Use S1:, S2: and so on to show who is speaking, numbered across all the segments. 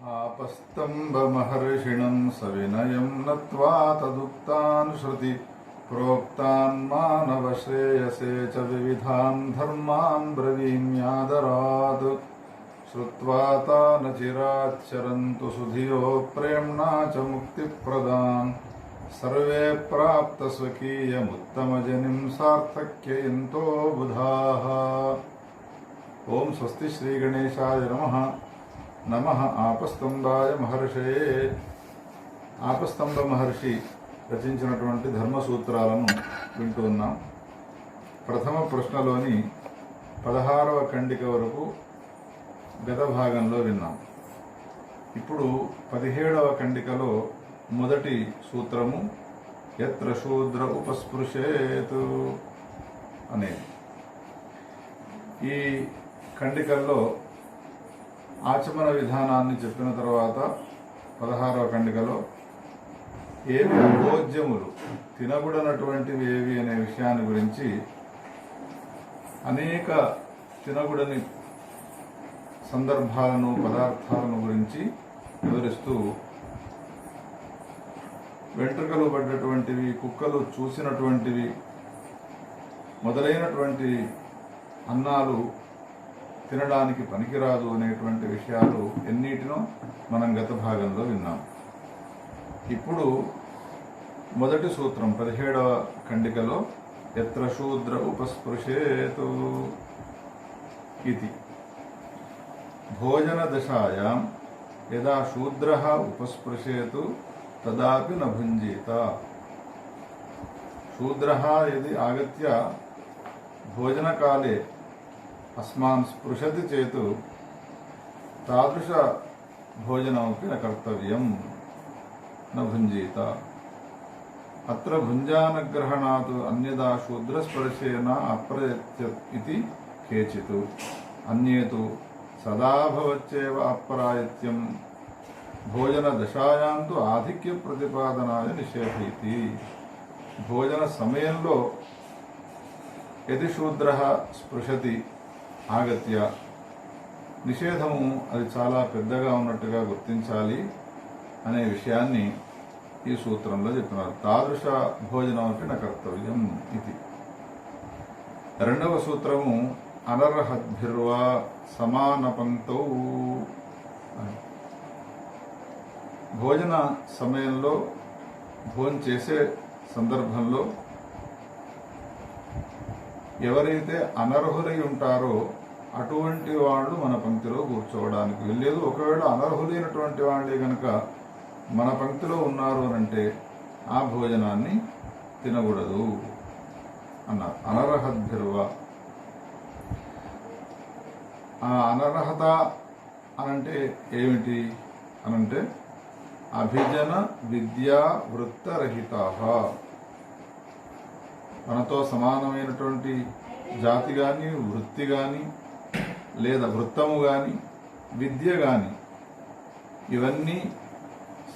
S1: आपस्तम्भमहर्षिणं सविनयं नत्वा तदुक्तान् श्रुति प्रोक्तान् मानवश्रेयसे च विविधान् धर्मान् ब्रवीम्यादरात् श्रुत्वा तान् चिराच्चरन्तु सुधियो प्रेम्णा च मुक्तिप्रदान् सर्वे प्राप्तस्वकीयमुत्तमजनिं सार्थक्ययन्तो बुधाः। ओं स्वस्ति श्रीगणेशाय नमः आपस्तंभाय महर्षये। ఆపస్తంభ మహర్షి రచించినటువంటి ధర్మ సూత్రాలను వింటూ ఉన్నాం. ప్రథమ ప్రశ్నలోని 16వ ఖండిక వరకు గత భాగంలో విన్నాం. ఇప్పుడు 17వ ఖండికలో మొదటి సూత్రము యత్ర శూద్ర ఉపస్పృశేతు అనేది. ఈ ఖండికల్లో ఆచమన విధానాన్ని చెప్పిన తర్వాత 16వ ఖండికలో ఏవి భోజ్యములు తినకూడనటువంటివి ఏవి అనే విషయాన్ని గురించి అనేక తినకూడని సందర్భాలను పదార్థాలను గురించి వివరిస్తూ వెంట్రుకలు పడ్డటువంటివి, కుక్కలు చూసినటువంటివి మొదలైనటువంటి అన్నాలు తినడానికి పనికిరాదు అనేటువంటి విషయాలు ఎన్నిటినో మనం గత భాగంలో విన్నాం. ఇప్పుడు మొదటి సూత్రం 17వ ఖండికలో యత్ర శూద్ర ఉపస్పృశేతు ఇది. భోజన దశాయాం యదా శూద్రః ఉపస్పృశేతు తదాపి న భుంజీత. శూద్రः यदि आगत्य भोजनकाले अस्मान् स्पृशति चेत् तादृश भोजनमपि न कर्तव्यं, न भुञ्जीत. अत्र भुञ्जानग्रहणात् अन्यदा शूद्रस्पर्शेन अप्रयच्छत् इति केचित्, अन्ये तु सदा भवत्येव अप्रायत्यं भोजनदशायां तु आधिक्यप्रतिपादनाय निषेधयति. भोजन समयंలో यदि शूद्रः स्पृशति ఆగత్య నిషేధము అది చాలా పెద్దగా ఉన్నట్టుగా గుర్తించాలి అనే విషయాన్ని ఈ సూత్రంలో చెప్తున్నారు. తాదృశ భోజనమపి న కర్తవ్యం ఇది. రెండవ సూత్రము అనర్హద్భిర్వా సమాన పంక్తౌ. భోజన సమయంలో భోజనం చేసే సందర్భంలో ఎవరైతే అనర్హులై ఉంటారో అటువంటి వాళ్ళు మన పంక్తిలో కూర్చోవడానికి వెళ్ళలేదు. ఒకవేళ అనర్హులైనటువంటి వాళ్ళే కనుక మన పంక్తిలో ఉన్నారు అనంటే ఆ భోజనాన్ని తినకూడదు అన్నారు. అనర్హద్భిర్వ. ఆ అనర్హత అనంటే ఏమిటి అనంటే అభిజన విద్యా వృత్తరహితాః. మనతో సమానమైనటువంటి జాతి కానీ, వృత్తి కానీ, లేదా వృత్తము కానీ, విద్య కానీ ఇవన్నీ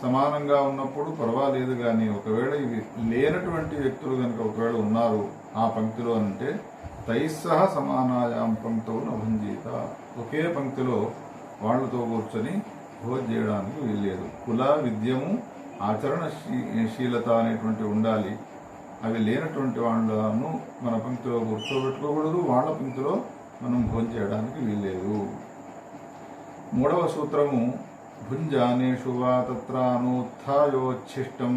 S1: సమానంగా ఉన్నప్పుడు పర్వాలేదు. కానీ ఒకవేళ ఇవి లేనటువంటి వ్యక్తులు కనుక ఒకవేళ ఉన్నారు ఆ పంక్తిలో అంటే తైస్సహ సమానాయాం పంక్తౌ న భుంజీత. ఒకే పంక్తిలో వాళ్లతో కూర్చొని భోజనం చేయడానికి వీల్లేదు. కుల, విద్యము, ఆచరణశీలత అనేటువంటి ఉండాలి. అవి లేనటువంటి వాళ్ళను మన పంక్తిలో కూర్చోబెట్టుకోకూడదు, వాళ్ళ పంక్తిలో మనం భోజనం చేయడానికి వీల్లేదు. మూడవ సూత్రము భుంజానేషు వా తత్రానూత్థాయోచ్ఛిష్టం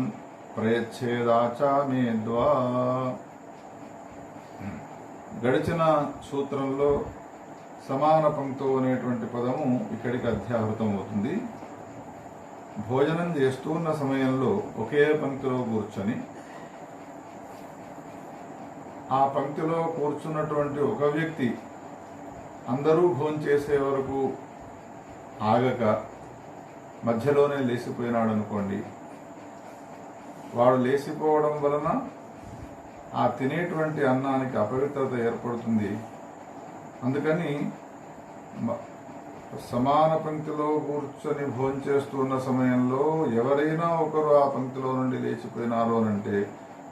S1: ప్రయచ్ఛేదాచామేద్వా. గడిచిన సూత్రంలో సమాన పంక్తో అనేటువంటి పదము ఇక్కడికి అధ్యాహృతం అవుతుంది. భోజనం చేస్తున్న సమయంలో ఒకే పంక్తిలో కూర్చొని ఆ పంక్తిలో కూర్చున్నటువంటి ఒక వ్యక్తి అందరూ భోజనం చేసే వరకు ఆగక మధ్యలోనే లేచిపోయినాడు అనుకోండి, వాడు లేచిపోవడం వలన ఆ తినేటువంటి అన్నానికి అపవిత్రత ఏర్పడుతుంది. అందుకని సమాన పంక్తిలో కూర్చొని భోజనం చేస్తున్న సమయంలో ఎవరైనా ఒకరు ఆ పంక్తిలో నుండి లేచిపోయినారు అనంటే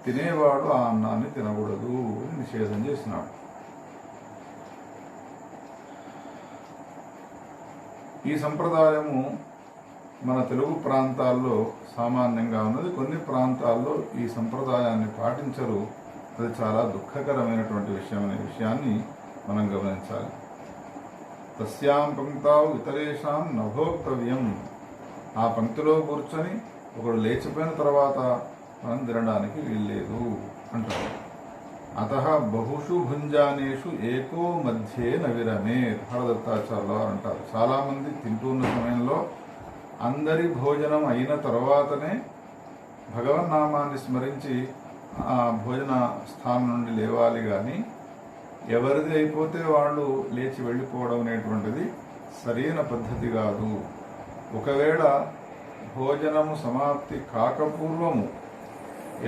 S1: తినేవాడు ఆ అన్నాన్ని తినకూడదు అని నిషేధం చేసినాడు. ఈ సంప్రదాయము మన తెలుగు ప్రాంతాల్లో సామాన్యంగా ఉన్నది. కొన్ని ప్రాంతాల్లో ఈ సంప్రదాయాన్ని పాటించరు. అది చాలా దుఃఖకరమైనటువంటి విషయం అనే విషయాన్ని మనం గమనించాలి. తస్యాం పంక్తావు ఇతరేషాం నభోక్తవ్యం. ఆ పంక్తిలో కూర్చొని ఒకడు లేచిపోయిన తర్వాత మనం తినడానికి వీల్లేదు అంటారు. అతః బహుషు భుంజానేషు ఏకో మధ్యే నవిరమే. హరదత్తాచార్యులు అంటారు, చాలామంది తింటున్న సమయంలో అందరి భోజనం అయిన తర్వాతనే భగవన్నామాన్ని స్మరించి ఆ భోజన స్థానం నుండి లేవాలి. కానీ ఎవరిది అయిపోతే వాళ్ళు లేచి వెళ్ళిపోవడం అనేటువంటిది సరైన పద్ధతి కాదు. ఒకవేళ భోజనము సమాప్తి కాకపూర్వము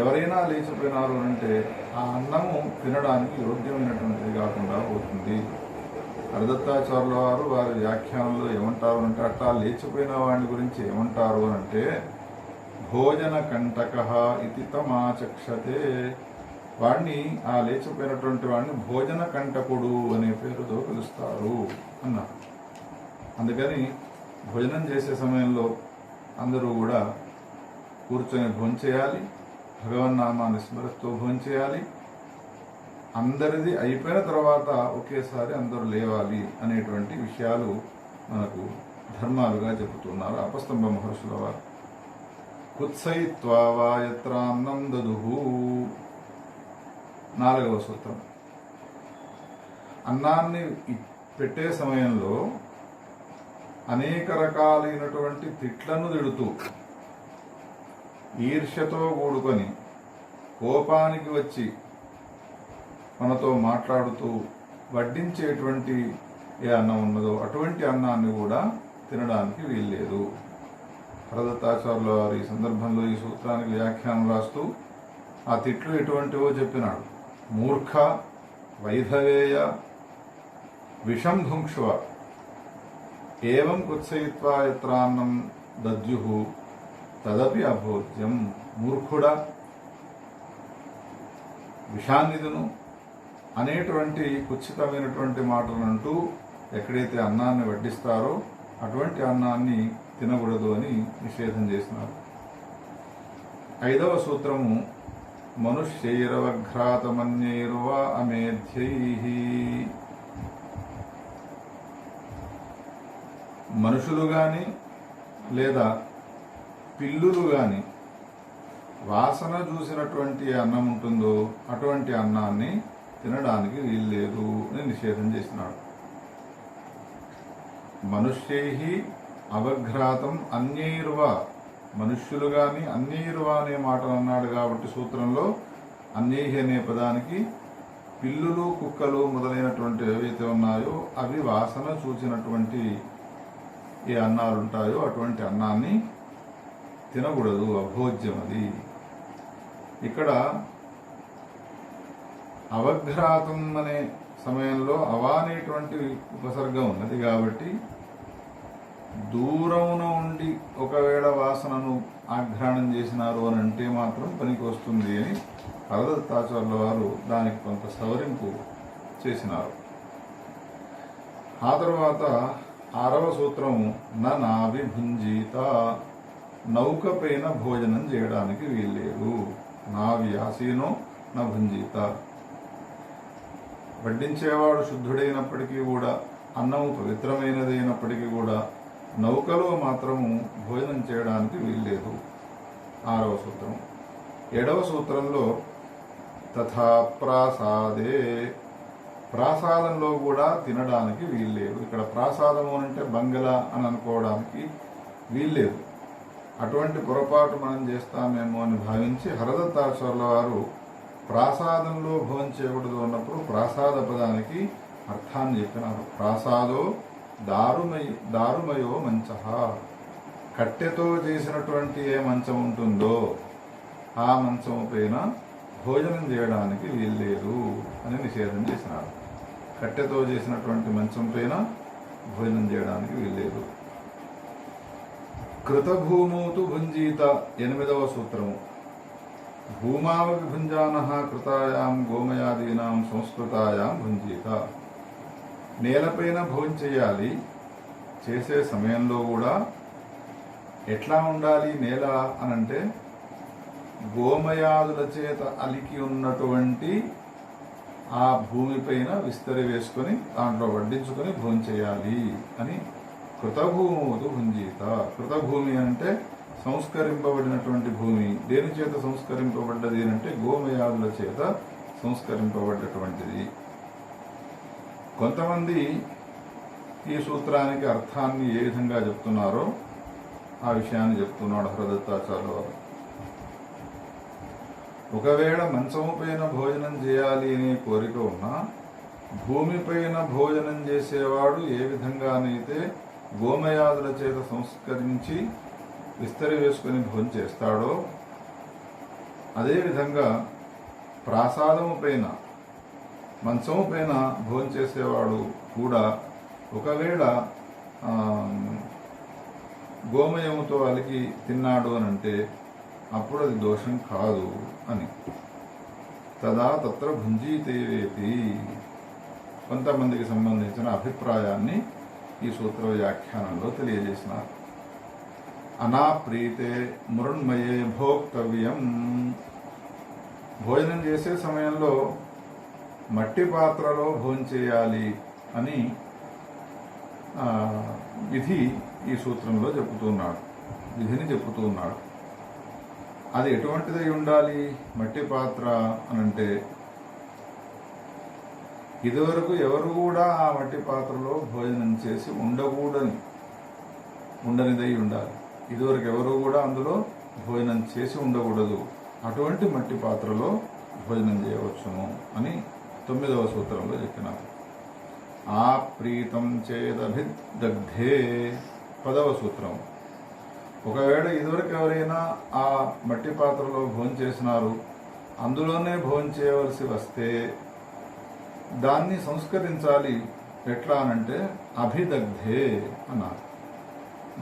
S1: ఎవరైనా లేచిపోయినారు అంటే ఆ అన్నము తినడానికి యోగ్యమైనటువంటిది కాకుండా పోతుంది. హరదత్తాచార్యుల వారు వారి వ్యాఖ్యానంలో ఏమంటారు అంటే, అట్టా లేచిపోయిన వాడి గురించి ఏమంటారు అంటే, భోజన కంటకః ఇతి తమాచక్షతే. వాడిని, ఆ లేచిపోయినటువంటి వాడిని భోజన కంటకుడు అనే పేరుతో పిలుస్తారు అన్నారు. అందుకని భోజనం చేసే సమయంలో అందరూ కూడా కూర్చొని భోంచేయాలి, భగవన్నామాన్ని స్మరిస్తూ భోంచేయాలి. అందరిది అయిపోయిన తర్వాత ఒకేసారి అందరూ లేవాలి అనేటువంటి విషయాలు మనకు ధర్మాలుగా చెబుతున్నారు అపస్తంభ మహర్షుల వారు. కుత్సయిత్వా వా యత్ర అన్నం దదుః. 4వ సూత్రం. అన్నాన్ని పెట్టే సమయంలో అనేక రకాలైనటువంటి తిట్లను తిడుతూ, ఈర్ష్యతో కూడుకొని, కోపానికి వచ్చి మనతో మాట్లాడుతూ వడ్డించేటువంటి ఏ అన్నం ఉన్నదో అటువంటి అన్నాన్ని కూడా తినడానికి వీల్లేదు. హరదత్తాచార్యుల వారు ఈ సందర్భంలో ఈ సూత్రానికి వ్యాఖ్యానం రాస్తూ ఆ తిట్లు ఎటువంటివో చెప్పినాడు. మూర్ఖ, వైధవేయ, విషంభుంక్షువ, ఏవం కుత్సయిత్వా యత్రాన్నం దద్యుః తదపి అభోజ్యం. మూర్ఖుడా, విషాన్నిదును అనేటువంటి కుత్సితమైనటువంటి మాటలంటూ ఎక్కడైతే అన్నాన్ని వడ్డిస్తారో అటువంటి అన్నాన్ని తినకూడదు అని నిషేధం చేసినారు. 5వ సూత్రము. మనుష్యైరవఘ్రాతమన్యైర్వా అమేధ్యైః. మనుషులు గాని లేదా పిల్లులు గాని వాసన చూసినటువంటి అన్నం ఉంటుందో అటువంటి అన్నాన్ని తినడానికి వీల్లేదు అని నిషేధం చేసినాడు. మనుష్యైః అవఘ్రాతం అన్యైర్వా. మనుష్యులు గాని అన్యైర్వా అనే మాటలు అన్నాడు కాబట్టి సూత్రంలో అన్యైః అనే పదానికి పిల్లులు, కుక్కలు మొదలైనటువంటి ఏవైతే ఉన్నాయో అవి వాసన చూసినటువంటి ఏ అన్నాలు ఉంటాయో అటువంటి అన్నాన్ని తినకూడదు, అభోజ్యం అది. ఇక్కడ అవఘ్రాతం అనే సమయంలో అవా అనేటువంటి ఉపసర్గం ఉన్నది కాబట్టి దూరమున ఉండి ఒకవేళ వాసనను ఆఘ్రాణం చేసినారు అని అంటే మాత్రం పనికి వస్తుంది అని హరదత్తాచార్యుల వారు దానికి కొంత సవరింపు చేసినారు. ఆ తర్వాత 6వ సూత్రము. నావిభుంజీత. నౌక పైన భోజనం చేయడానికి వీల్లేదు. నావి ఆసీనో నా భుంజీత. వడ్డించేవాడు శుద్ధుడైనప్పటికీ కూడా, అన్నము పవిత్రమైనదైనప్పటికీ కూడా నౌకలో మాత్రము భోజనం చేయడానికి వీల్లేదు. 6వ సూత్రం. 7వ సూత్రంలో తథా ప్రాసాదే. ప్రాసాదంలో కూడా తినడానికి వీల్లేదు. ఇక్కడ ప్రాసాదము అంటే బంగళా అని అనుకోవడానికి వీల్లేదు. అటువంటి పొరపాటు మనం చేస్తామేమో అని భావించి హరదత్తాచార్యుల వారు ప్రాసాదంలో భోజనం చేయకూడదు అన్నప్పుడు ప్రాసాద పదానికి అర్థాన్ని చెప్పినారు. ప్రాసాదో దారుమయో మంచః. కట్టెతో చేసినటువంటి ఏ మంచం ఉంటుందో ఆ మంచము పైన భోజనం చేయడానికి వీల్లేదు అని నిషేధం చేసినారు. కట్టెతో చేసినటువంటి మంచం పైన భోజనం చేయడానికి వీల్లేదు. కృతభూమౌతు భుంజీత. 8వ సూత్రము. భూమావపి భుంజానః కృతాయాం గోమయాదీనాం సంస్కృతాయాం భుంజీత. నేలపైన భోజనం చేయాలి. చేసే సమయంలో కూడా ఎట్లా ఉండాలి నేల అనంటే గోమయాదుల చేత అలికి ఉన్నటువంటి ఆ భూమిపైన విస్తరి వేసుకొని దాంట్లో వడ్డించుకొని భోంచేయాలి అని. కృతభూముదు భుంజీత. కృతభూమి అంటే సంస్కరింపబడినటువంటి భూమి. దేని చేత సంస్కరింపబడ్డది అంటే గోమయాదుల చేత సంస్కరింపబడ్డటువంటిది. కొంతమంది ఈ సూత్రానికి అర్థాన్ని ఏ విధంగా చెప్తున్నారో ఆ విషయాన్ని చెప్తున్నాడు హరదత్తాచార్యుల వారు. ఒకవేళ మంచము పైన భోజనం చేయాలి అనే కోరిక ఉన్నా భూమిపైన భోజనం చేసేవాడు ఏ విధంగానైతే గోమయాదుల చేత సంస్కరించి విస్తరి వేసుకుని భోజనం చేస్తాడో అదేవిధంగా ప్రాసాదము పైన మంచము పైన భోజనం చేసేవాడు కూడా ఒకవేళ గోమయముతో అలికి తిన్నాడు అని అంటే అప్పుడు అది దోషం కాదు అని. తదా తత్ర భుంజీతేవేతి. కొంతమందికి సంబంధించిన అభిప్రాయాన్ని ఈ సూత్ర వ్యాఖ్యానంలో తెలియజేసినారు. అనాప్రీతే మృణ్మయే భోక్తవ్యం. భోజనం చేసే సమయంలో మట్టి పాత్రలో భోంచేయాలి అని విధి ఈ సూత్రంలో చెబుతున్నాడు. విధిని చెబుతున్నాడు. అది ఎటువంటిదై ఉండాలి మట్టి పాత్ర అనంటే ఇదివరకు ఎవరు కూడా ఆ మట్టి పాత్రలో భోజనం చేసి ఉండనిదై ఉండాలి. ఇదివరకు ఎవరు కూడా అందులో భోజనం చేసి ఉండకూడదు. అటువంటి మట్టి పాత్రలో భోజనం చేయవచ్చును అని 9వ సూత్రంలో చెప్పినారు. ఆ ప్రీతం చేదభిదగ్ధే 10వ సూత్రం. ఒకవేళ ఇదివరకు ఎవరైనా ఆ మట్టి పాత్రలో భోంచేసినారు, అందులోనే భోంచేయవలసి వస్తే దాన్ని సంస్కరించాలి. ఎట్లా అనంటే అభిదగ్ధే అన్నారు.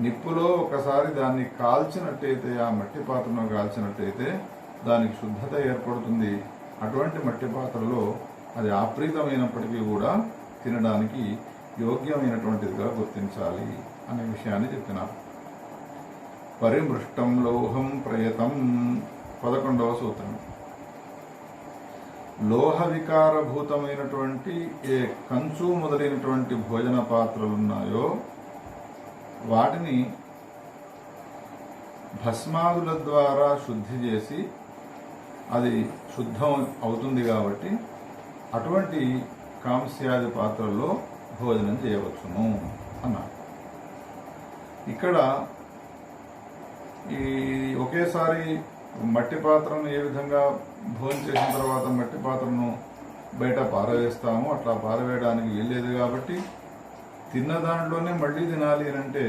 S1: నిప్పులో ఒకసారి దాన్ని కాల్చినట్టయితే, ఆ మట్టి పాత్రను కాల్చినట్టయితే దానికి శుద్ధత ఏర్పడుతుంది. అటువంటి మట్టి పాత్రలో అది ఆప్రీతమైనప్పటికీ కూడా తినడానికి యోగ్యమైనటువంటిదిగా గుర్తించాలి అనే విషయాన్ని చెప్పినారు. పరిమృష్టం లోహం ప్రయతం 11వ సూత్రం. లోహ వికారభూతమైనటువంటి ఏ కంచు మొదలైనటువంటి భోజన పాత్రలున్నాయో వాటిని భస్మాదుల ద్వారా శుద్ధి చేసి అది శుద్ధం అవుతుంది కాబట్టి అటువంటి కాంస్యాది పాత్రల్లో భోజనం చేయవచ్చును అన్నారు. ఇక్కడ ఈ ఒకేసారి మట్టి పాత్రను ఏ విధంగా భోజనం చేసిన తర్వాత మట్టి పాత్రను బయట పారవేస్తామో అట్లా పారవేయడానికి వీల్లేదు కాబట్టి తిన్న దాంట్లోనే మళ్ళీ తినాలి అంటే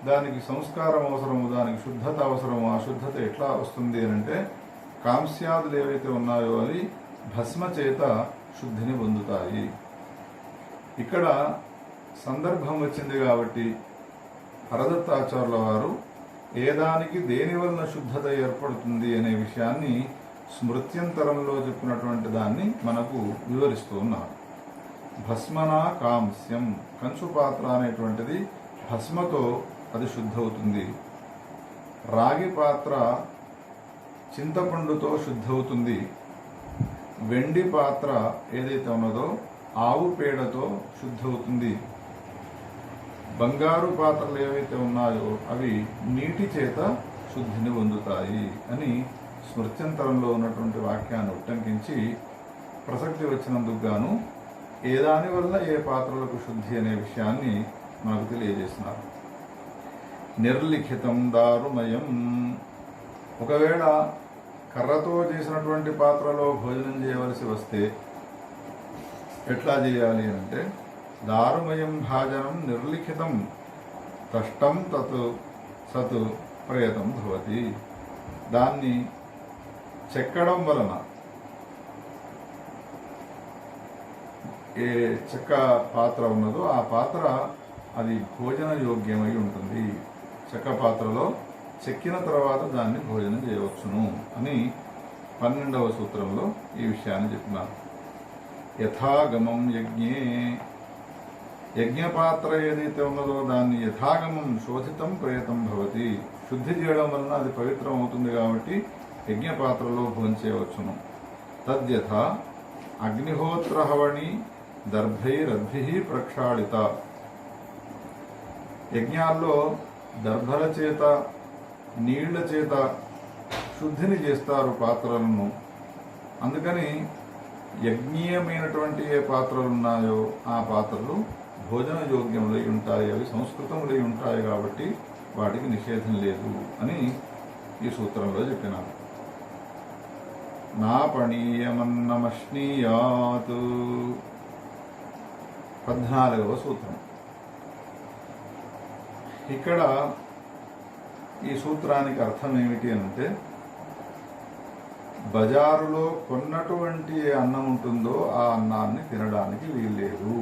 S1: దానికి సంస్కారం అవసరము, దానికి శుద్ధత అవసరము. ఆ శుద్ధత ఎట్లా వస్తుంది అంటే కాంస్యాదులు ఏవైతే ఉన్నాయో అవి భస్మ చేత శుద్ధిని పొందుతాయి. ఇక్కడ సందర్భం వచ్చింది కాబట్టి హరదత్తాచార్యుల వారు ఏదానికి దేని వలన శుద్ధత ఏర్పడుతుంది అనే విషయాన్ని స్మృత్యంతరంలో చెప్పినటువంటి దాన్ని మనకు వివరిస్తూ ఉన్నారు. భస్మనా కాంస్యం. కంచు పాత్ర అనేటువంటిది భస్మతో అది శుద్ధవుతుంది. రాగి పాత్ర చింతపండుతో శుద్ధవుతుంది. వెండి పాత్ర ఏదైతే ఉన్నదో ఆవు పేడతో శుద్ధవుతుంది. బంగారు పాత్రలు ఏవైతే ఉన్నాయో అవి నీటి చేత శుద్ధిని పొందుతాయి అని స్మృత్యంతరంలో ఉన్నటువంటి వాక్యాన్ని ఉట్టంకించి ప్రసక్తి వచ్చినందుకు గాను ఏ దాని వల్ల ఏ పాత్రలకు శుద్ధి అనే విషయాన్ని మనకు తెలియజేసినారు. నిర్లిఖితం దారుమయం. ఒకవేళ కర్రతో చేసినటువంటి పాత్రలో భోజనం చేయవలసి వస్తే ఎట్లా చేయాలి అంటే దారుమయం భాజనం నిర్లిఖితం కష్టం తత్ సత్ ప్రయతం భవతి. దాన్ని చెక్కడం వలన ఏ చెక్క పాత్ర ఉన్నదో ఆ పాత్ర అది భోజన యోగ్యమై ఉంటుంది. చెక్క పాత్రలో చెక్కిన తర్వాత దాన్ని భోజనం చేయవచ్చును అని 12వ సూత్రంలో ఈ విషయాన్ని చెప్పినారు. యథాగమం యజ్ఞే. యజ్ఞపాత్ర ఏదైతే ఉన్నదో దాన్ని యథాగమం శోధితం ప్రేతం భవతి, శుద్ధి చేయడం వలన అది పవిత్రం అవుతుంది కాబట్టి యజ్ఞపాత్రలో భోంచేయవచ్చును. తద్యథ అగ్నిహోత్రహవణి దర్భైరద్భి ప్రక్షాళిత, యజ్ఞాల్లో దర్భల చేత నీళ్ల చేత శుద్ధిని చేస్తారు పాత్రలను. అందుకని యజ్ఞీయమైనటువంటి ఏ పాత్రలు ఉన్నాయో ఆ పాత్రలు భోజన యోగ్యములై ఉంటాయి, అవి సంస్కృతములై ఉంటాయి కాబట్టి వాటికి నిషేధం లేదు అని ఈ సూత్రంలో చెప్పినారు. నాపణీయమన్నమశ్నీయాత్ 14వ సూత్రం. ఇక్కడ ఈ సూత్రానికి అర్థం ఏమిటి అంటే, బజారులో కొన్నటువంటి ఏ అన్నం ఉంటుందో ఆ అన్నాన్ని తినడానికి వీల్లేదు.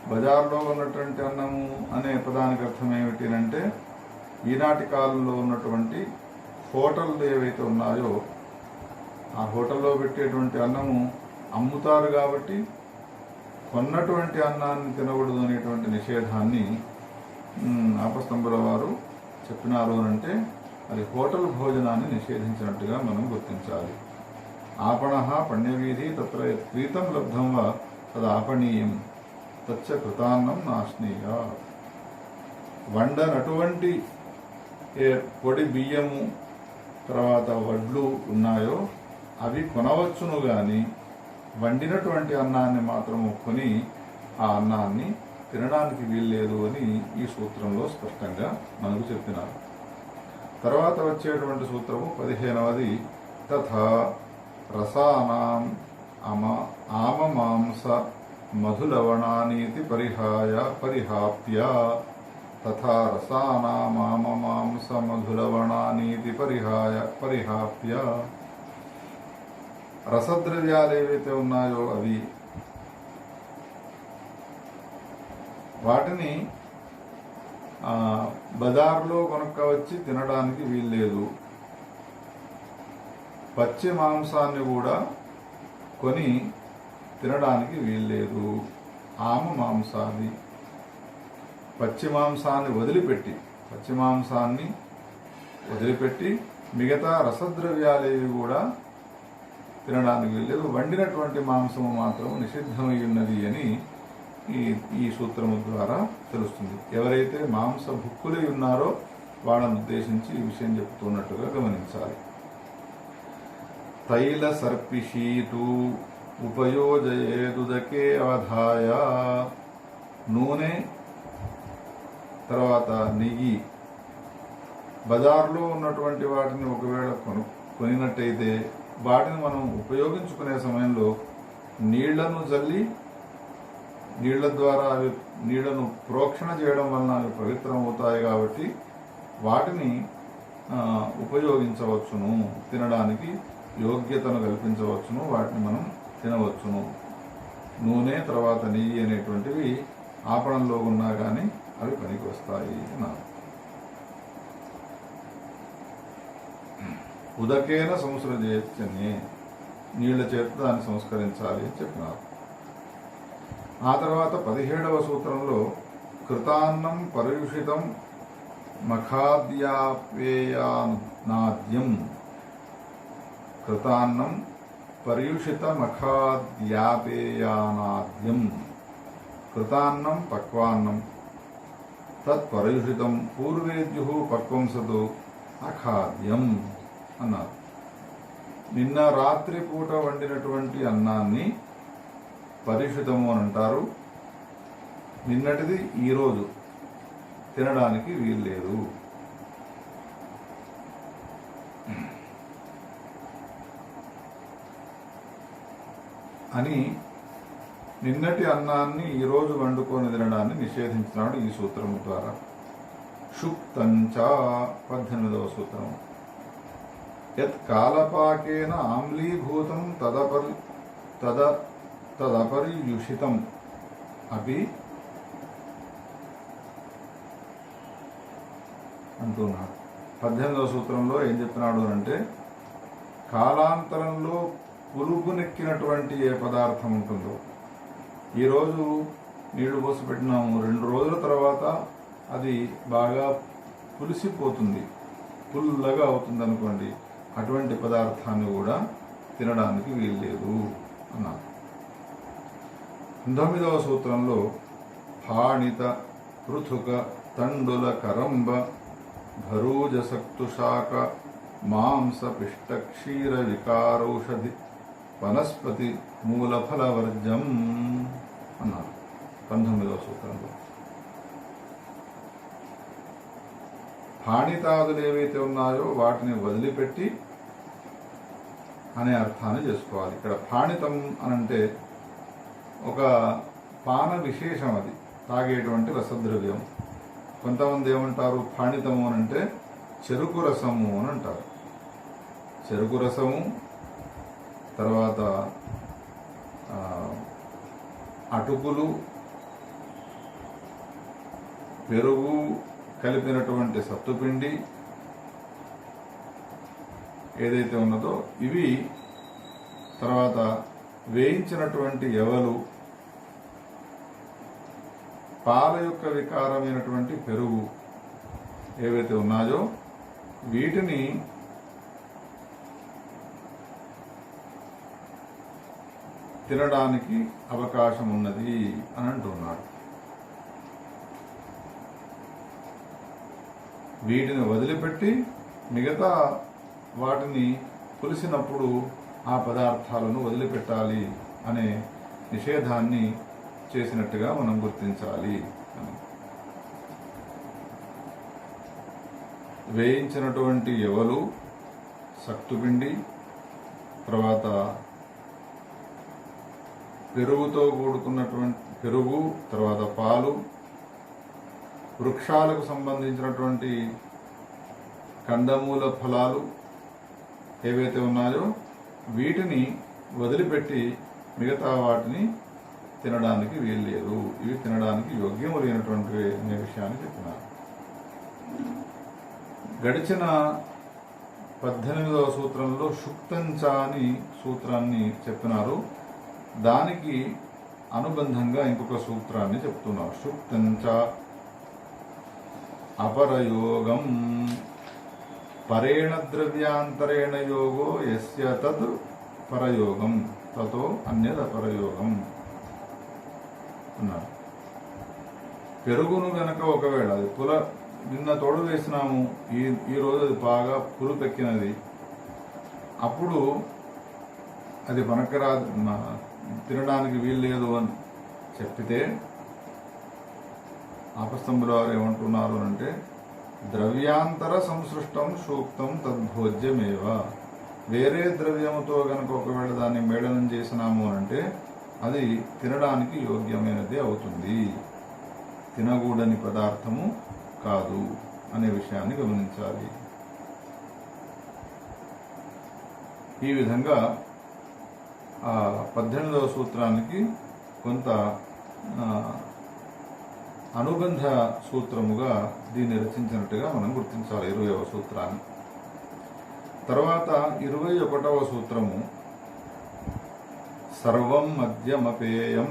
S1: బజారులో ఉన్నటువంటి అన్నము అనే పదానికి అర్థం ఏమిటి అంటే, ఈనాటి కాలంలో ఉన్నటువంటి హోటళ్ళు ఏవైతే ఉన్నాయో ఆ హోటల్లో పెట్టేటువంటి అన్నము అమ్ముతారు కాబట్టి కొన్నటువంటి అన్నాన్ని తినకూడదు అనేటువంటి నిషేధాన్ని ఆపస్తంభుల వారు చెప్పినారు అంటే అది హోటల్ భోజనాన్ని నిషేధించినట్టుగా మనం గుర్తించాలి. ఆపణ పణ్యవీధి తత్ర క్రీతం లబ్ధం వా తదాపణీయం తచ్చ కృతాన్నం నాశనీయ. వండనటువంటి ఏ పొడి బియ్యము తర్వాత వడ్లు ఉన్నాయో అవి కొనవచ్చును గాని వండినటువంటి అన్నాన్ని మాత్రము కొని ఆ అన్నాన్ని తినడానికి వీల్లేదు అని ఈ సూత్రంలో స్పష్టంగా మనకు చెప్పినారు. తర్వాత వచ్చేటువంటి సూత్రము 15వది. తథా రసానాం ఆమమాంస మధులవణానీతి పరిహాప్య, తథా రసానామామమాంస మధులవణానీతి పరిహాప్య, రసద్రవ్యాలు ఏవైతే ఉన్నాయో అవి వాటిని బజార్లో కొనుక్క వచ్చి తినడానికి వీల్లేదు. పచ్చి మాంసాన్ని కూడా కొని తినడానికి వీల్లేదు. ఆమ మాంసాది పచ్చి మాంసాన్ని వదిలిపెట్టి మిగతా రసద్రవ్యాలేవి కూడా తినడానికి వీల్లేదు. వండినటువంటి మాంసము మాత్రం నిషిద్ధమై ఉన్నది అని ఈ సూత్రము ద్వారా తెలుస్తుంది. ఎవరైతే మాంస భుక్కులై ఉన్నారో వాళ్ళను ఉద్దేశించి ఈ విషయం చెప్తున్నట్టుగా గమనించాలి. తైల సర్పిషీతు ఉపయోజయేదుదకే అవధాయ, నూనె తర్వాత నెయ్యి బజార్లో ఉన్నటువంటి వాటిని ఒకవేళ కొనినట్టయితే వాటిని మనం ఉపయోగించుకునే సమయంలో నీళ్లను జల్లి నీళ్ల ద్వారా అవి నీళ్లను ప్రోక్షణ చేయడం వలన అవి పవిత్రం అవుతాయి కాబట్టి వాటిని ఉపయోగించవచ్చును, తినడానికి యోగ్యతను కల్పించవచ్చును, వాటిని మనం తినవచ్చును. నూనె తర్వాత నెయ్యి అనేటువంటివి ఆపణంలో ఉన్నా కానీ అవి పనికి వస్తాయి అన్నారు. ఉదకేన సంసృజేత్యనే, నీళ్ల చేత దాన్ని సంస్కరించాలి అని చెప్పినారు. ఆ తర్వాత 17వ సూత్రంలో కృతాన్నం పర్యుషితం మఖాద్యాపేయానాద్యం, కృతాన్నం పర్యుషిత మఖాద్యాపేయానాద్యం, కృతాన్నం పక్వాన్నం తత్పర్యుషితం పూర్వేద్యు పక్వం సతు అఖాద్యం అన్నారు. నిన్న రాత్రి పూట వండినటువంటి అన్నాన్ని పరిశుద్ధము అని అంటారు. నిన్నటిది ఈరోజు తినడానికి వీల్లేదు. అని నిన్నటి అన్నాన్ని ఈరోజు వండుకొని తినడాన్ని నిషేధించినాడు ఈ సూత్రము ద్వారా. షుక్తంచా 18వ సూత్రం. యత్ కాలపాకేన ఆమ్లీభూతం తదపర్యుషితం అపి అంటున్నాడు. 18వ సూత్రంలో ఏం చెప్తున్నాడు అంటే, కాలాంతరంలో పులుపునెక్కినటువంటి ఏ పదార్థం ఉంటుందో ఈరోజు నీళ్లు పోసి పెట్టినాము, 2 రోజుల తర్వాత అది బాగా పులిసిపోతుంది, పుల్లగా అవుతుంది అనుకోండి, అటువంటి పదార్థాన్ని కూడా తినడానికి వీల్లేదు అన్నారు. 9వ సూత్రంలో ఫాణిత పృథుక తండుల కరంబ భరూజసక్తుశాక మాంస పిష్ట క్షీర వికారౌషధి వనస్పతి మూలఫలవర్జం అన్నారు 19వ సూత్రంలో. ఫాణితాదులు ఏవైతే ఉన్నాయో వాటిని వదిలిపెట్టి అనే అర్థాన్ని చేసుకోవాలి. ఇక్కడ ఫాణితం అనంటే ఒక పాన విశేషం, అది తాగేటువంటి రసద్రవ్యం. కొంతమంది ఏమంటారు ఫాణితము అనంటే చెరుకు రసము అని అంటారు. చెరుకు రసము, తర్వాత అటుకులు, పెరుగు కలిపినటువంటి సత్తుపిండి ఏదైతే ఉన్నదో ఇవి, తర్వాత వేయించినటువంటి ఎవలు, పాల యొక్క వికారమైనటువంటి పెరుగు ఏవైతే ఉన్నాయో వీటిని తినడానికి అవకాశం ఉన్నది అని అంటున్నాడు. వీటిని వదిలిపెట్టి మిగతా వాటిని పులిసినప్పుడు ఆ పదార్థాలను వదిలిపెట్టాలి అనే నిషేధాన్ని చేసినట్టుగా మనం గుర్తించాలి. వేయించినటువంటి ఎవలు, సత్తుపిండి, తర్వాత పెరుగుతో కూడుకున్నటువంటి పెరుగు, తర్వాత పాలు, వృక్షాలకు సంబంధించినటువంటి కందమూల ఫలాలు ఏవైతే ఉన్నాయో వీటిని వదిలిపెట్టి మిగతా వాటిని తినడానికి వీల్లేదు, ఇవి తినడానికి యోగ్యము లేనటువంటివి అనే విషయాన్ని చెప్పినారు. గడిచిన 18వ సూత్రంలో శుక్తంచా అని సూత్రాన్ని చెప్పినారు. దానికి అనుబంధంగా ఇంకొక సూత్రాన్ని చెప్తున్నారు. శుక్తంచా అపరయోగం పరేణ ద్రవ్యాంతరేణ యోగో యస్య తద్ పరయోగం తతో అన్యద్ అపరయోగం అన్నారు. పెరుగును గనక ఒకవేళ అది నిన్న తోడు వేసినాము, ఈ రోజు అది బాగా పులుపెక్కినది, అప్పుడు అది పనకరాదు, తినడానికి వీల్లేదు అని చెప్పితే ఆపస్తంభుల వారు ఏమంటున్నారు అంటే ద్రవ్యాంతర సంసృష్టం సూక్తం తద్భోజ్యమేవ. వేరే ద్రవ్యముతో గనక ఒకవేళ దాన్ని మేళనం చేసినాము అంటే అది తినడానికి యోగ్యమైనది అవుతుంది, తినకూడని పదార్థము కాదు అనే విషయాన్ని గమనించాలి. ఈ విధంగా ఆ 18వ సూత్రానికి కొంత అనుబంధ సూత్రముగా దీన్ని రచించినట్టుగా మనం గుర్తించాలి 20వ సూత్రాన్ని. తర్వాత 21వ సూత్రము సర్వం మద్యమపేయం.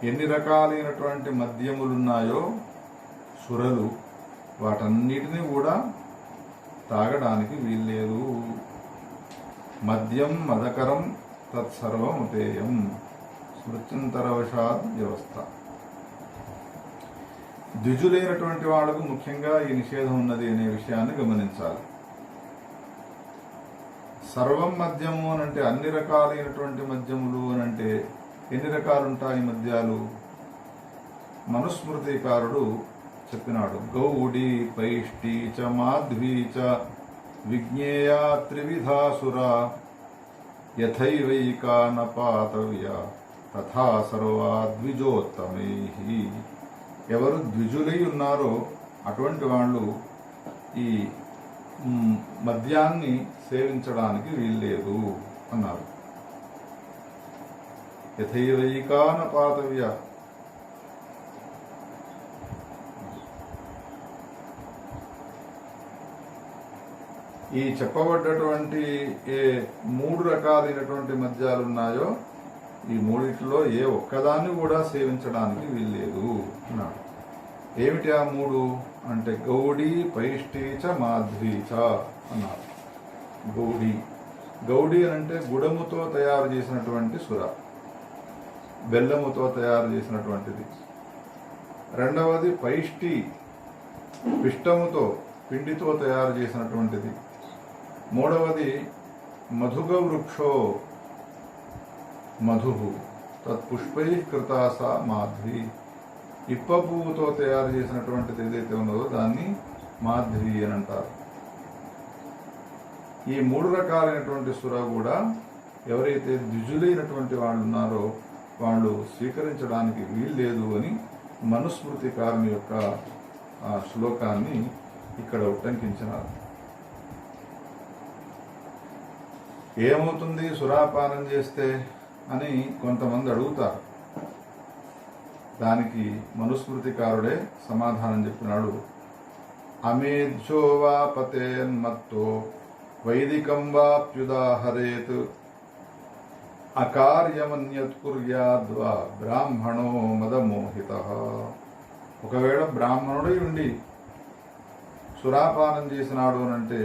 S1: ఎన్ని రకాలైనటువంటి మద్యములున్నాయో సురలు, వాటన్నిటినీ కూడా తాగడానికి వీల్లేదు. మద్యం మదకరం తత్సర్వముపేయం స్మృత్యంతరవశాద్ వ్యవస్థ. ద్విజులైనటువంటి వాళ్లకు ముఖ్యంగా ఈ నిషేధం ఉన్నది అనే విషయాన్ని గమనించాలి. సర్వం మద్యము అనంటే అన్ని రకాలైనటువంటి మద్యములు అనంటే ఎన్ని రకాలుంటాయి మద్యాలు? మనుస్మృతికారుడు చెప్పినాడు. గౌడీ పైష్టి చ మాధ్వీ చ విజ్ఞేయా త్రివిధాసురా యథైవైకా నపాతవ్య తథా సర్వా ద్విజోత్తమై. ఎవరు ద్విజులై ఉన్నారో అటువంటి వాళ్ళు ఈ మద్యాన్ని సేవించడానికి వీల్లేదు అన్నారు. యథైవైకా నపాతవ్య. ఈ చెప్పబడ్డటువంటి ఏ 3 రకాలైనటువంటి మద్యాలు ఉన్నాయో ఈ మూడిట్లో ఏ ఒక్కదాన్ని కూడా సేవించడానికి వీల్లేదు అన్నాడు. ఏమిటి ఆ మూడు అంటే గౌడీ పైష్టీచ మాధ్వీచ అన్నారు. గౌడీ అని అంటే గుడముతో తయారు చేసినటువంటి సుర, బెల్లముతో తయారు చేసినటువంటిది. రెండవది పైష్టి, పిష్టముతో పిండితో తయారు చేసినటువంటిది. మూడవది మధుగ వృక్షో మధు తత్పుష్పై కృతాస మాధ్వి, ఇప్ప పువ్వుతో తయారు చేసినటువంటిది ఏదైతే ఉన్నదో దాన్ని మాధ్వి అని అంటారు. ఈ మూడు రకాలైనటువంటి సుర కూడా ఎవరైతే ద్విజులైనటువంటి వాళ్ళు ఉన్నారో వాళ్ళు స్వీకరించడానికి వీల్లేదు అని మనుస్మృతికారుని యొక్క ఆ శ్లోకాన్ని ఇక్కడ ఉటంకించినారు. ఏమవుతుంది సురాపానం చేస్తే అని కొంతమంది అడుగుతారు. దానికి మనుస్మృతికారుడే సమాధానం చెప్పినాడు. అమేధ్యో వా పతేన్మత్తో వైదికం వాప్యుదాహరేత్ అకార్యమన్యత్ కుర్యాద్వా బ్రాహ్మణో మదమోహితః. ఒకవేళ బ్రాహ్మణుడై ఉండి సురాపానం చేసినాడు అనంటే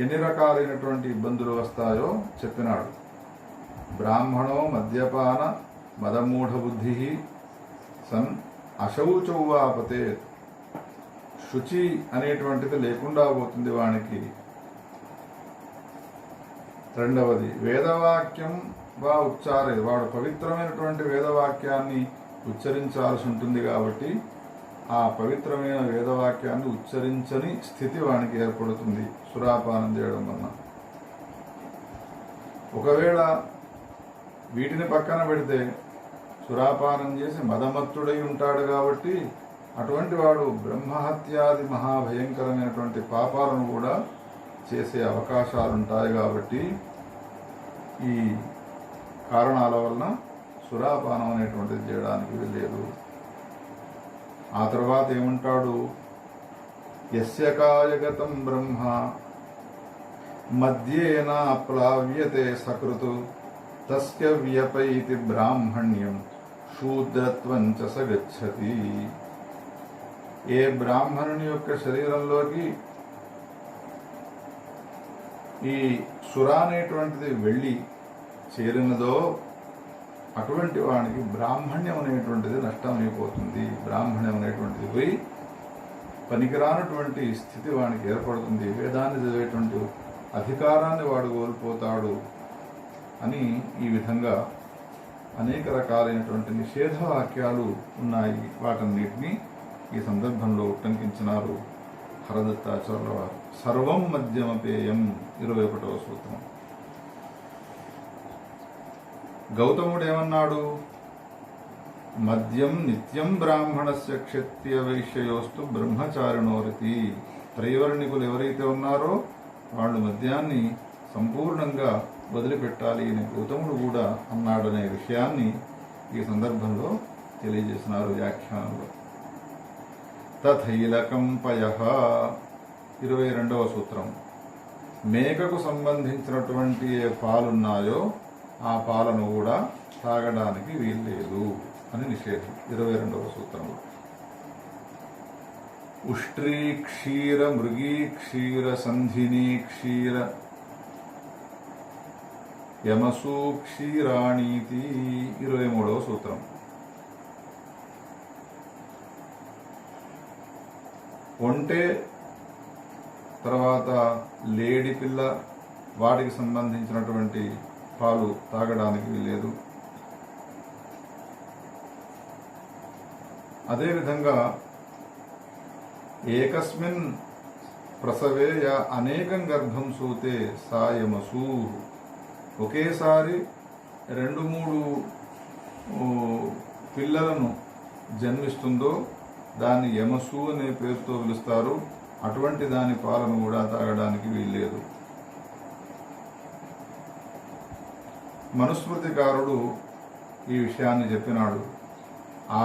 S1: ఎన్ని రకాలైనటువంటి ఇబ్బందులు వస్తాయో చెప్పినాడు. బ్రాహ్మణో మద్యపాన మదమూఢ బుద్ధి సన్ అశౌచౌ వాపతే, శుచి అనేటువంటిది లేకుండా పోతుంది వానికి. రెండవది వేదవాక్యం వా ఉచ్చారే, వాడు పవిత్రమైనటువంటి వేదవాక్యాన్ని ఉచ్చరించాల్సి ఉంటుంది కాబట్టి ఆ పవిత్రమైన వేదవాక్యాన్ని ఉచ్చరించని స్థితి వానికి ఏర్పడుతుంది సురాపానం చేయడం వలన. ఒకవేళ వీటిని పక్కన పెడితే సురాపానం చేసి మదమత్తుడై ఉంటాడు కాబట్టి అటువంటి వాడు బ్రహ్మహత్యాది మహాభయంకరమైనటువంటి పాపాలను కూడా చేసే అవకాశాలుంటాయి. కాబట్టి ఈ కారణాల వలన సురాపానం అనేటువంటిది చేయడానికి వీల్లేదు. ఆ తర్వాత ఏమంటాడు, యస్య కాయగతం బ్రహ్మ మధ్యేన ప్లావ్యతే సకృతు తస్య వ్యపైతి బ్రాహ్మణ్యం శూద్రత్వం చ స గచ్చతి. ఏ బ్రాహ్మణుని యొక్క శరీరంలోకి ఈ సుర అనేటువంటిది వెళ్ళి చేరినదో అటువంటి వానికి బ్రాహ్మణ్యం అనేటువంటిది నష్టమైపోతుంది. బ్రాహ్మణ్యం అనేటువంటిది పోయి పనికిరానటువంటి స్థితి వానికి ఏర్పడుతుంది. వేదాన్ని చదివేటువంటి అధికారాన్ని వాడు కోల్పోతాడు అని ఈ విధంగా అనేక రకాలైనటువంటి నిషేధ వాక్యాలు ఉన్నాయి. వాటన్నిటినీ ఈ సందర్భంలో ఉటంకించినారు హరదత్తాచార్యుల వారు. సర్వం మద్యమపేయం 21వ సూత్రం. గౌతముడు ఏమన్నాడు, మద్యం నిత్యం బ్రాహ్మణస్య క్షత్రియ వైశ్యయోస్తు బ్రహ్మచారిణోరితి. త్రైవర్ణికులు ఎవరైతే ఉన్నారో వాళ్ళు మద్యాన్ని సంపూర్ణంగా వదిలిపెట్టాలి అని గౌతముడు కూడా అన్నాడనే విషయాన్ని ఈ సందర్భంలో తెలియజేసినారు వ్యాఖ్యానంలో. తథైలకంపయః 22వ సూత్రం. మేకకు సంబంధించినటువంటి ఏ పాలున్నాయో ఆ పాలను కూడా తాగడానికి వీల్లేదు అని నిషేధం 22వ సూత్రంలో. ఉష్ట్రీ క్షీర మృగీ క్షీర సంధిని క్షీర యమసూ క్షీరాణీతి 23వ సూత్రం. ఒంటె తర్వాత లేడి పిల్ల వాటికి సంబంధించినటువంటి పాలు తాగడానికి వీలేదు. అదేవిధంగా ఏకస్మిన్ ప్రసవే యా అనేకం గర్భం సూతే సాయమసూ, ఒకేసారి 2-3 పిల్లలను జన్మిస్తుందో దాన్ని యమసు అనే పేరుతో పిలుస్తారు. అటువంటి దాని పాలను కూడా తాగడానికి వీల్లేదు. మనుస్మృతికారుడు ఈ విషయాన్ని చెప్పినాడు.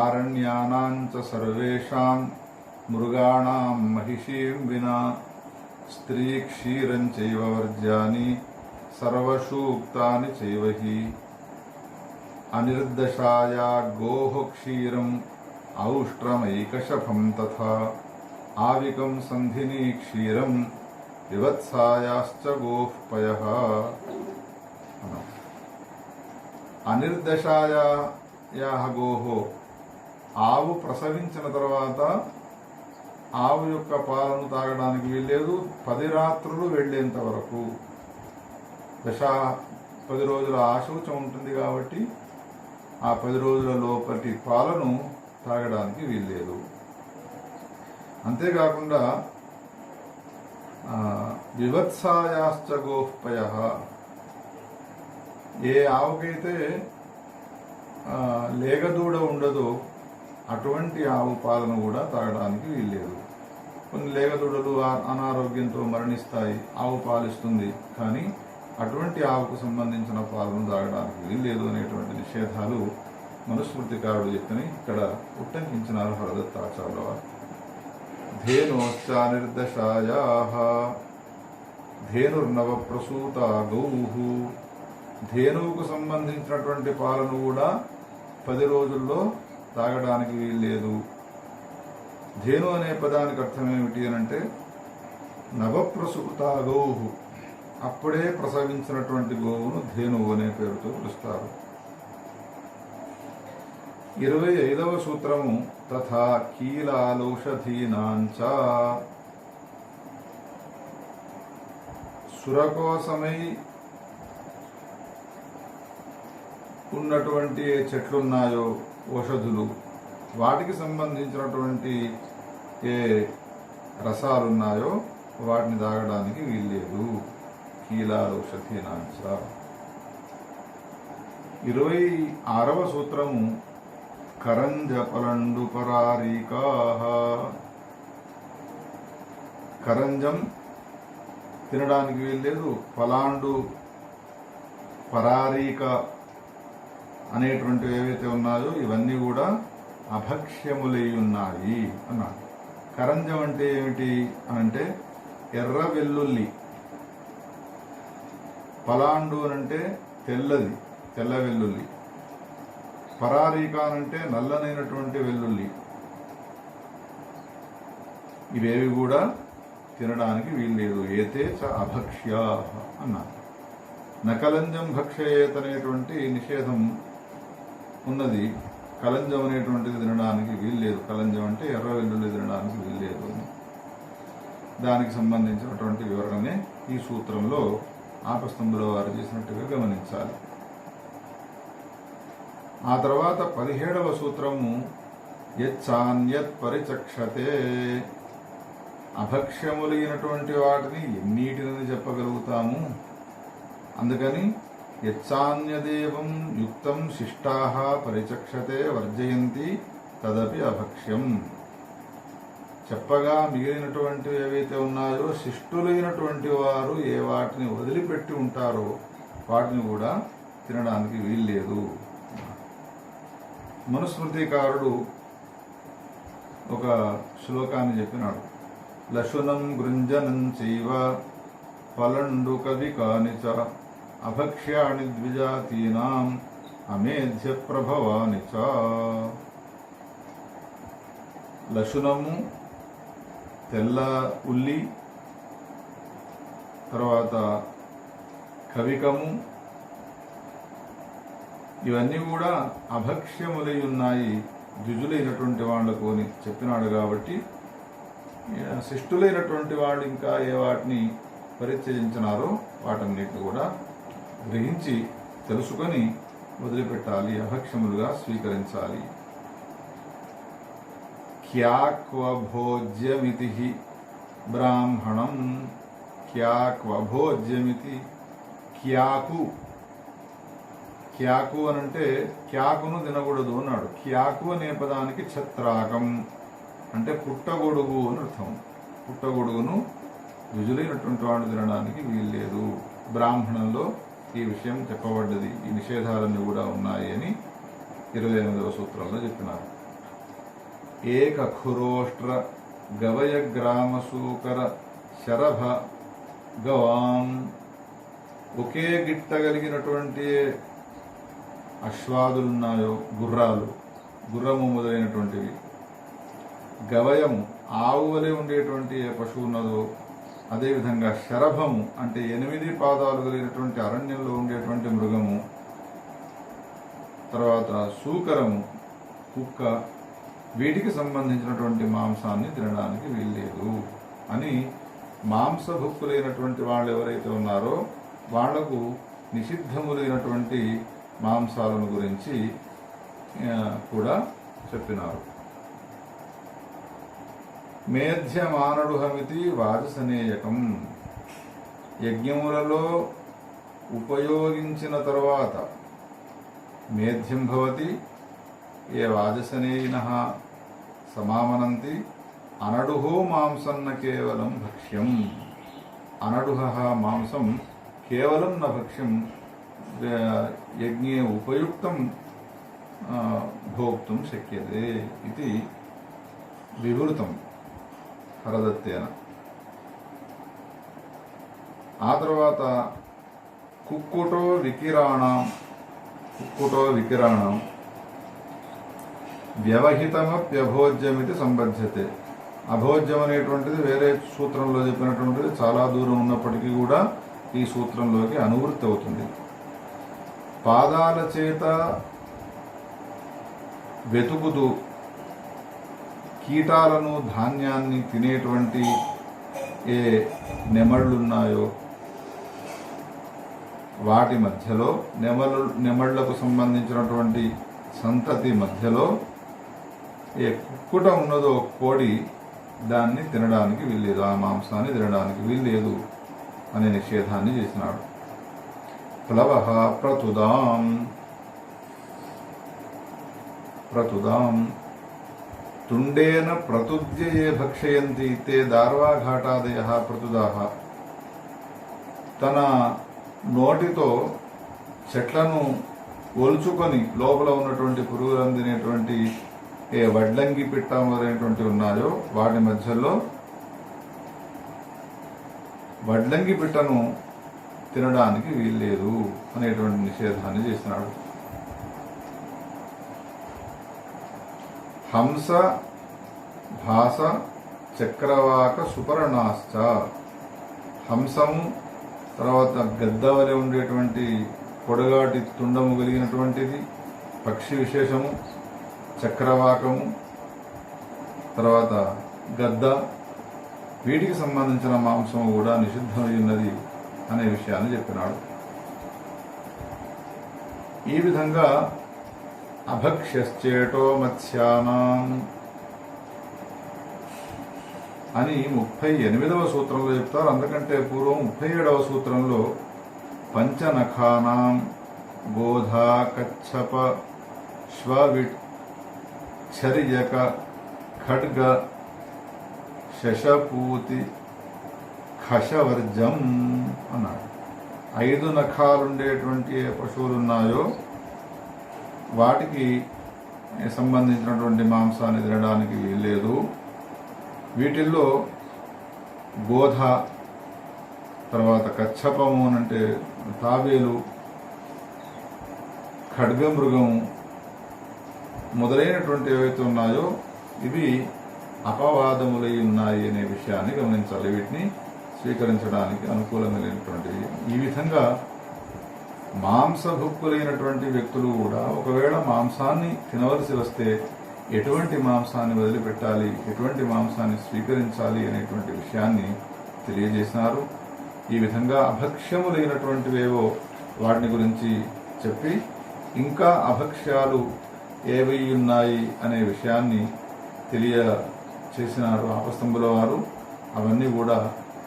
S1: ఆరణ్యానాంచ సర్వేషాం మృగాణాం మహిషీం వినా స్త్రీ క్షీరం చైవ వర్జ్యాని సర్వసూక్తాని చైవహి అనిర్దశాయా గోః క్షీరం ఔష్ట్రమైకశఫం తథా ఆవికం సంధినీ క్షీరం వివత్సాయాశ్చ గోః పయః. అనిర్దశాయా గోః, ఆవు ప్రసవించిన తర్వాత ఆవు యొక్క పాలను తాగడానికి వీల్లేదు 10 రాత్రులు వెళ్లేంత వరకు. 10 రోజుల ఆశౌచం ఉంటుంది కాబట్టి ఆ 10 రోజుల లోపటి పాలను తాగడానికి వీల్లేదు. అంతేకాకుండా వివత్సాయాశ్చ గోః పయః, ఏ ఆవుకైతే లేగదూడ ఉండదో అటువంటి ఆవు పాలను కూడా తాగడానికి వీల్లేదు. కొన్ని లేగదూడలు అనారోగ్యంతో మరణిస్తాయి, ఆవు పాలిస్తుంది, కానీ అటువంటి ఆవుకు సంబంధించిన పాలను తాగడానికి వీల్లేదు అనేటువంటి నిషేధాలు మనుస్మృతికారుడు చెప్పని ఇక్కడ ఉట్టంకించినారు హరదత్తాచార్యుల వారు. ధేనోశ్చ నిర్దశాయాః ధేనుర్నవ ప్రసూత గౌః, ధేనువుకు సంబంధించినటువంటి పాలను కూడా 10 రోజుల్లో తాగడానికి వీల్లేదు. ధేను అనే పదానికి అర్థం ఏమిటి అనంటే నవప్రసూత గౌః, అప్పుడే ప్రసవించినటువంటి గోవును ధేనువు అనే పేరుతో పిలుస్తారు. 25వ సూత్రము తథా కీలాలౌషధీనాంచ, సురకోసమై ఉన్నటువంటి ఏ చెట్లున్నాయో ఔషధులు, వాటికి సంబంధించినటువంటి ఏ రసాలున్నాయో వాటిని తాగడానికి వీల్లేదు. కీలాలౌషధీనాంచ. 26వ సూత్రము కరంజ పలండు పరారీకాః, కరంజం తినడానికి వీల్లేదు. పలాండు పరారీక అనేటువంటివి ఏవైతే ఉన్నాయో ఇవన్నీ కూడా అభక్ష్యములై ఉన్నాయి అన్నాడు. కరంజం అంటే ఏమిటి అనంటే ఎర్ర వెల్లుల్లి, పలాండు అనంటే తెల్లది, తెల్ల వెల్లుల్లి, పరారీక అనంటే నల్లనైనటువంటి వెల్లుల్లి. ఇవేవి కూడా తినడానికి వీల్లేదు. ఏతే చ అభక్ష్యా అన్నారు. నకలంజం భక్షయేత్ అనేటువంటి నిషేధం ఉన్నది. కలంజం అనేటువంటిది తినడానికి వీల్లేదు. కలంజం అంటే ఎర్ర వెల్లుల్లి తినడానికి వీల్లేదు అని దానికి సంబంధించినటువంటి వివరణనే ఈ సూత్రంలో ఆపస్తంభుల వారు చేసినట్టుగా గమనించాలి. ఆ తర్వాత 17వ సూత్రము యచ్చాన్యత్ పరిచక్షతే, అభక్ష్యములైనటువంటి వాటిని ఎన్నిటిని చెప్పగలుగుతాము. అందుకని యచ్చాన్యదేవం యుక్తం శిష్టాః పరిచక్షతే వర్జయంతి తదపి అభక్ష్యం. చెప్పగా మిగిలినటువంటి ఏవైతే ఉన్నాయో శిష్టులైనటువంటి వారు ఏ వాటిని వదిలిపెట్టి ఉంటారో వాటిని కూడా తినడానికి వీల్లేదు. మనుస్మృతికారుడు ఒక శ్లోకాన్ని చెప్పినాడు. లశునం గృంజనం చైవ ఫలండు కవికాని చ అభక్ష్యాణి ద్విజాతీనాం అమేధ్య ప్రభవాని చ. లశునము తెల్ల ఉల్లి, తర్వాత కవికము, ఇవన్నీ కూడా అభక్ష్యములై ఉన్నాయి ద్విజులైనటువంటి వాళ్లకు అని చెప్పినాడు. కాబట్టి శిష్టులైనటువంటి వాళ్ళు ఇంకా ఏ వాటిని పరిచయించినారో వాటన్నిటిని కూడా గ్రహించి తెలుసుకొని వదిలిపెట్టాలి, అభక్ష్యములుగా స్వీకరించాలి. క్యాక్వభోజ్యమితి బ్రాహ్మణం, క్యాక్వభోజ్యమితి, క్యాకు, క్యాకు అనంటే క్యాకును తినకూడదు అన్నాడు. క్యాకు అనే పదానికి ఛత్రాకం అంటే పుట్టగొడుగు అని అర్థం. పుట్టగొడుగును రుజులైనటువంటి వాడు తినడానికి వీల్లేదు. బ్రాహ్మణంలో ఈ విషయం చెప్పబడ్డది. ఈ నిషేధాలన్నీ కూడా ఉన్నాయి అని 28వ సూత్రంలో చెప్పినారు. ఏకఖురోష్ట్ర గవయ గ్రామసూకర శరభ గవాం, ఒకే గిట్ట కలిగినటువంటి అశ్వాదులున్నాయో, గుర్రము మొదలైనటువంటివి, గవయము ఆవు వలె ఉండేటువంటి ఏ పశువు ఉన్నదో, అదేవిధంగా శరభము అంటే 8 పాదాలు కలిగినటువంటి అరణ్యంలో ఉండేటువంటి మృగము, తర్వాత సూకరము కుక్క, వీటికి సంబంధించినటువంటి మాంసాన్ని తినడానికి వీల్లేదు అని మాంసభుక్కులైనటువంటి వాళ్ళు ఎవరైతే ఉన్నారో వాళ్లకు నిషిద్ధములైనటువంటి మాంసాలను గురించి కూడా చెప్పినారు. మేధ్యమానడుహమితి వాజసనేయకం, యజ్ఞములలో ఉపయోగించిన తరువాత మేధ్యం భవతి ఏ వాజసనేయినః సమామనంతి అనడుహో మాంసన్న కేవలం భక్ష్యం. అనడుహ మాంసం కేవలం న భక్ష్యం యజ్ఞే ఉపయుక్తం భోక్తుం శక్యతే ఇది వివృతం హరదత్తేన. ఆ తర్వాత కుక్కుటో వికిరాణం వ్యవహితమప్యభోజ్యమితి సంబధ్యతే. అభోజ్యం అనేటువంటిది వేరే సూత్రంలో చెప్పినటువంటిది చాలా దూరం ఉన్నప్పటికీ కూడా ఈ సూత్రంలోకి అనువృత్తి అవుతుంది. పాదాల చేత వెతుకుతూ కీటాలను ధాన్యాన్ని తినేటువంటి ఏ నెమళ్ళున్నాయో వాటి మధ్యలో నెమళ్లకు సంబంధించినటువంటి సంతతి మధ్యలో ఏ కుక్కుట ఉన్నదో కోడి, దాన్ని తినడానికి వీల్లేదు, ఆ మాంసాన్ని తినడానికి వీల్లేదు అనే నిషేధాన్ని చేసినాడు. ప్లవః ప్రతుదాం తుండేన ప్రతుద్య ఏ భక్షయంతి తే దార్వాఘాటాదయ ప్రతుదాహ. తన నోటితో చెట్లను ఒలుచుకొని లోపల ఉన్నటువంటి పురుగులను తినేటువంటి ఏ వడ్లంగి పిట్ట మొదలైనటువంటి ఉన్నాయో వాటి మధ్యలో వడ్లంగి పిట్టను తినడానికి వీల్లేదు అనేటువంటి నిషేధాన్ని చేసినాడు. హంస భాస చక్రవాక సుపర్ణాశ్చ, హంసము, తర్వాత గద్ద వలె ఉండేటువంటి పొడగాటి తుండము కలిగినటువంటిది పక్షి విశేషము, చక్రవాకము, తర్వాత గద్ద, వీటికి సంబంధించిన మాంసము కూడా నిషిద్ధమై ఉన్నది అనే విషయాన్ని చెప్పినాడు. ఈ విధంగా అభక్ష్యశ్చేటో మత్స్యానాం అని 38వ సూత్రంలో చెప్తారు. అందుకంటే పూర్వం 37వ సూత్రంలో పంచనఖానాం గోధా కచ్చప శ్వవిట్ ఛరియక ఖడ్గ శశపూతి ఖశవర్జం అన్నాడు. 5 నఖాలుండేటువంటి ఏ పశువులు ఉన్నాయో వాటికి సంబంధించినటువంటి మాంసాన్ని తినడానికి వీల్లేదు. వీటిల్లో గోధ, తర్వాత కచ్చపము అంటే తాబేలు, ఖడ్గమృగము మొదలైనటువంటి ఏవైతే ఉన్నాయో ఇవి అపవాదములై ఉన్నాయి అనే విషయాన్ని గమనించాలి. వీటిని స్వీకరించడానికి అనుకూలమైనటువంటివి. ఈ విధంగా మాంసభుక్కులైనటువంటి వ్యక్తులు కూడా ఒకవేళ మాంసాన్ని తినవలసి వస్తే ఎటువంటి మాంసాన్ని వదిలిపెట్టాలి, ఎటువంటి మాంసాన్ని స్వీకరించాలి అనేటువంటి విషయాన్ని తెలియజేసినారు. ఈ విధంగా అభక్ష్యములైనటువంటివేవో వాటిని గురించి చెప్పి ఇంకా అభక్ష్యాలు ఏవి ఉన్నాయి అనే విషయాన్ని తెలియచేసినారు ఆపస్తంభుల వారు. అవన్నీ కూడా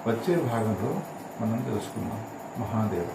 S1: వచ్చే భాగంలో మనం తెలుసుకుందాం. మహాదేవ.